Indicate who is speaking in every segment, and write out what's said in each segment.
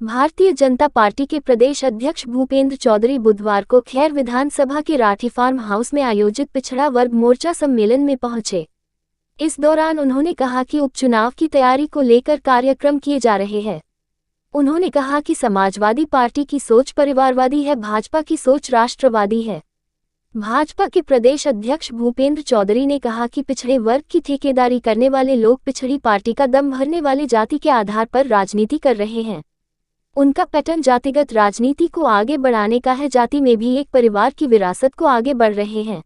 Speaker 1: Bharatiya Janata party के प्रदेश अध्यक्ष भूपेंद्र चौधरी बुधवार को खैर विधानसभा के राठी फार्म हाउस में आयोजित पिछड़ा वर्ग मोर्चा सम्मेलन में पहुंचे। इस दौरान उन्होंने कहा कि उपचुनाव की तैयारी को लेकर कार्यक्रम किए जा रहे हैं। उन्होंने कहा कि समाजवादी पार्टी की सोच परिवारवादी है, भाजपा की सोच राष्ट्रवादी है। भाजपा के प्रदेश अध्यक्ष भूपेंद्र चौधरी ने कहा कि पिछड़े वर्ग की ठेकेदारी करने वाले लोग पिछड़ी पार्टी का दम भरने वाले जाति के आधार पर राजनीति कर रहे हैं। उनका पैटर्न जातिगत राजनीति को आगे बढ़ाने का है। जाति में भी एक परिवार की विरासत को आगे बढ़ रहे हैं।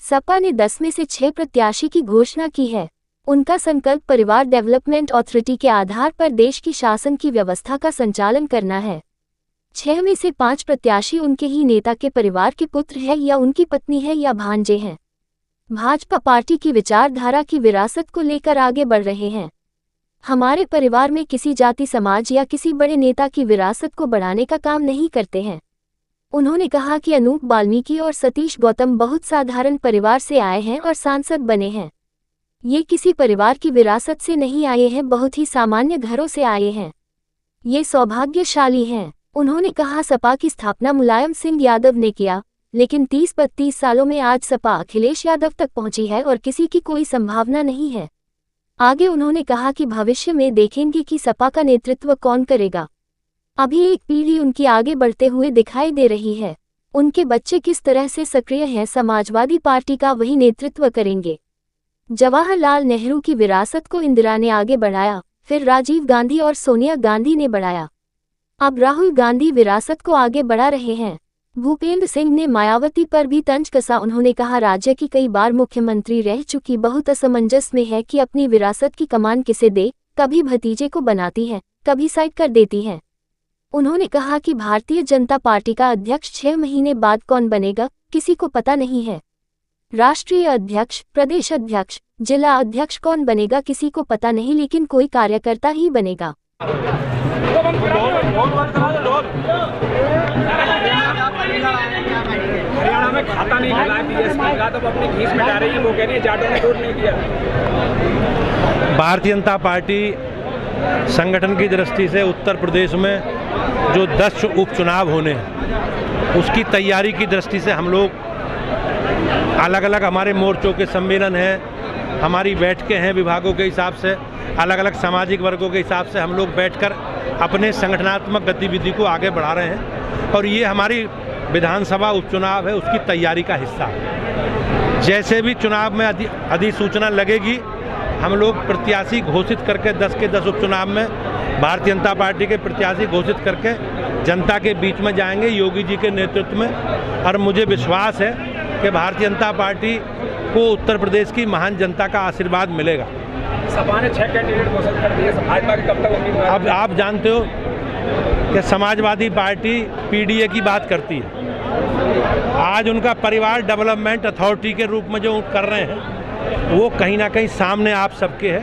Speaker 1: सपा ने 10 में से 6 प्रत्याशी की घोषणा की है। उनका संकल्प परिवार डेवलपमेंट अथॉरिटी के आधार पर देश की शासन की व्यवस्था का संचालन करना है। 6 में से 5 प्रत्याशी उनके ही नेता के परिवार के पुत्र हैं या उनकी पत्नी है या भांजे हैं। भाजपा पार्टी की विचारधारा की विरासत को लेकर आगे बढ़ रहे हैं। हमारे परिवार में किसी जाति समाज या किसी बड़े नेता की विरासत को बढ़ाने का काम नहीं करते हैं। उन्होंने कहा कि अनूप वाल्मीकि और सतीश गौतम बहुत साधारण परिवार से आए हैं और सांसद बने हैं। ये किसी परिवार की विरासत से नहीं आए हैं, बहुत ही सामान्य घरों से आए हैं। ये सौभाग्यशाली हैं। उन्होंने कहा सपा की स्थापना मुलायम सिंह यादव ने किया, लेकिन 30-32 सालों में आज सपा अखिलेश यादव तक पहुंची है और किसी की कोई संभावना नहीं है। आगे उन्होंने कहा कि भविष्य में देखेंगे कि सपा का नेतृत्व कौन करेगा। अभी एक पीढ़ी उनकी आगे बढ़ते हुए दिखाई दे रही है। उनके बच्चे किस तरह से सक्रिय हैं, समाजवादी पार्टी का वही नेतृत्व करेंगे। जवाहरलाल नेहरू की विरासत को इंदिरा ने आगे बढ़ाया, फिर राजीव गांधी और सोनिया गांधी ने बढ़ाया। अब राहुल गांधी विरासत को आगे बढ़ा रहे हैं। भूपेंद्र सिंह ने मायावती पर भी तंज कसा। उन्होंने कहा राज्य की कई बार मुख्यमंत्री रह चुकी बहुत असमंजस में है कि अपनी विरासत की कमान किसे दे, कभी भतीजे को बनाती है, कभी साइड कर देती है। उन्होंने कहा कि भारतीय जनता पार्टी का अध्यक्ष 6 महीने बाद कौन बनेगा किसी को पता नहीं है। राष्ट्रीय अध्यक्ष, प्रदेश अध्यक्ष, जिला अध्यक्ष कौन बनेगा किसी को पता नहीं, लेकिन कोई कार्यकर्ता ही बनेगा।
Speaker 2: हरियाणा में खाता नहीं खुला है बीएसपी का, तो अपनी घीस मिटा रही है। वो कह रही है जाटों ने वोट नहीं दिया।
Speaker 3: भारतीय जनता पार्टी संगठन की दृष्टि से उत्तर प्रदेश में जो 10 उपचुनाव होने हैं उसकी तैयारी की दृष्टि से हम लोग अलग अलग हमारे मोर्चों के सम्मेलन हैं, हमारी बैठकें हैं, विभागों के हिसाब से अलग अलग सामाजिक वर्गों के हिसाब से हम लोग बैठकर अपने संगठनात्मक गतिविधि को आगे बढ़ा रहे हैं। और ये हमारी विधानसभा उपचुनाव है, उसकी तैयारी का हिस्सा है। जैसे भी चुनाव में अधिसूचना लगेगी हम लोग प्रत्याशी घोषित करके 10 के 10 उपचुनाव में भारतीय जनता पार्टी के प्रत्याशी घोषित करके जनता के बीच में जाएंगे योगी जी के नेतृत्व में। और मुझे विश्वास है कि भारतीय जनता पार्टी को उत्तर प्रदेश की महान जनता का आशीर्वाद मिलेगा।
Speaker 2: सपा ने 6 कैंडिडेट घोषित कर दिए, भाजपा के कब तक उम्मीदवार?
Speaker 3: अब आप जानते हो कि समाजवादी पार्टी पीडीए की बात करती है। आज उनका परिवार डेवलपमेंट अथॉरिटी के रूप में जो कर रहे हैं वो कहीं ना कहीं सामने आप सबके है।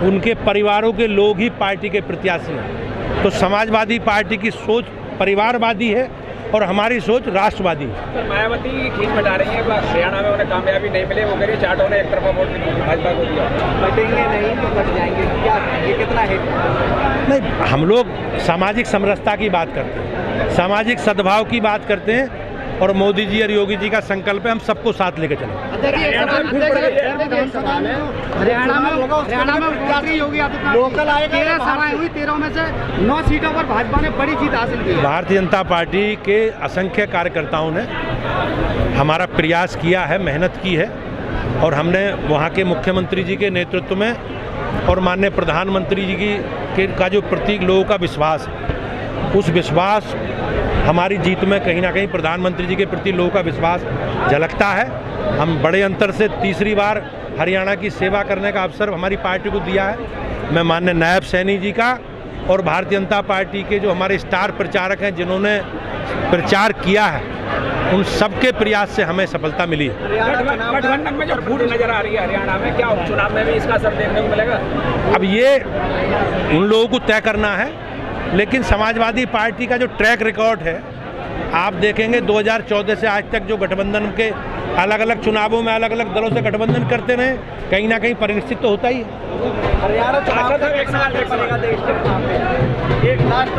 Speaker 3: उनके परिवारों के लोग ही पार्टी के प्रत्याशी हैं। तो समाजवादी पार्टी की सोच परिवारवादी है और हमारी सोच राष्ट्रवादी है।
Speaker 2: तो मायावती की खींच बटा रही है, हरियाणा में उन्हें कामयाबी नहीं मिले, वो कह रही है जाटों ने एक तरफा वोट भाजपा को दिया। बटेंगे नहीं तो बट जाएंगे, क्या ये कितना है?
Speaker 3: नहीं, हम लोग सामाजिक समरसता की बात करते हैं, सामाजिक सद्भाव की बात करते हैं और मोदी जी और योगी जी का संकल्प है हम सबको साथ लेकर चलें।
Speaker 4: हरियाणा में योगी आदित्यनाथ लोकल आए 13 सभाएं हुई, 13 में से 9 सीटों पर भाजपा ने बड़ी जीत हासिल की।
Speaker 3: भारतीय जनता पार्टी के असंख्य कार्यकर्ताओं ने हमारा प्रयास किया है, मेहनत की है और हमने वहाँ के मुख्यमंत्री जी के नेतृत्व में और माननीय प्रधानमंत्री जी का जो प्रतीक लोगों का विश्वास है, उस विश्वास हमारी जीत में कहीं ना कहीं प्रधानमंत्री जी के प्रति लोगों का विश्वास झलकता है। हम बड़े अंतर से तीसरी बार हरियाणा की सेवा करने का अवसर हमारी पार्टी को दिया है। मैं माननीय नायब सैनी जी का और भारतीय जनता पार्टी के जो हमारे स्टार प्रचारक हैं जिन्होंने प्रचार किया है, उन सबके प्रयास से हमें सफलता मिली है।
Speaker 2: गठबंधन में जो फूट नजर आ रही है हरियाणा में, क्या उपचुनाव में भी इसका असर देखने को मिलेगा?
Speaker 3: अब ये उन लोगों को तय करना है, लेकिन समाजवादी पार्टी का जो ट्रैक रिकॉर्ड है आप देखेंगे 2014 से आज तक जो गठबंधन के अलग अलग चुनावों में अलग अलग दलों से गठबंधन करते रहे, कहीं ना कहीं परिनिश्चित तो होता ही है।
Speaker 2: हरियाणा चुनाव तो एक साल पड़ेगा देश के चुनाव में, एक लास्ट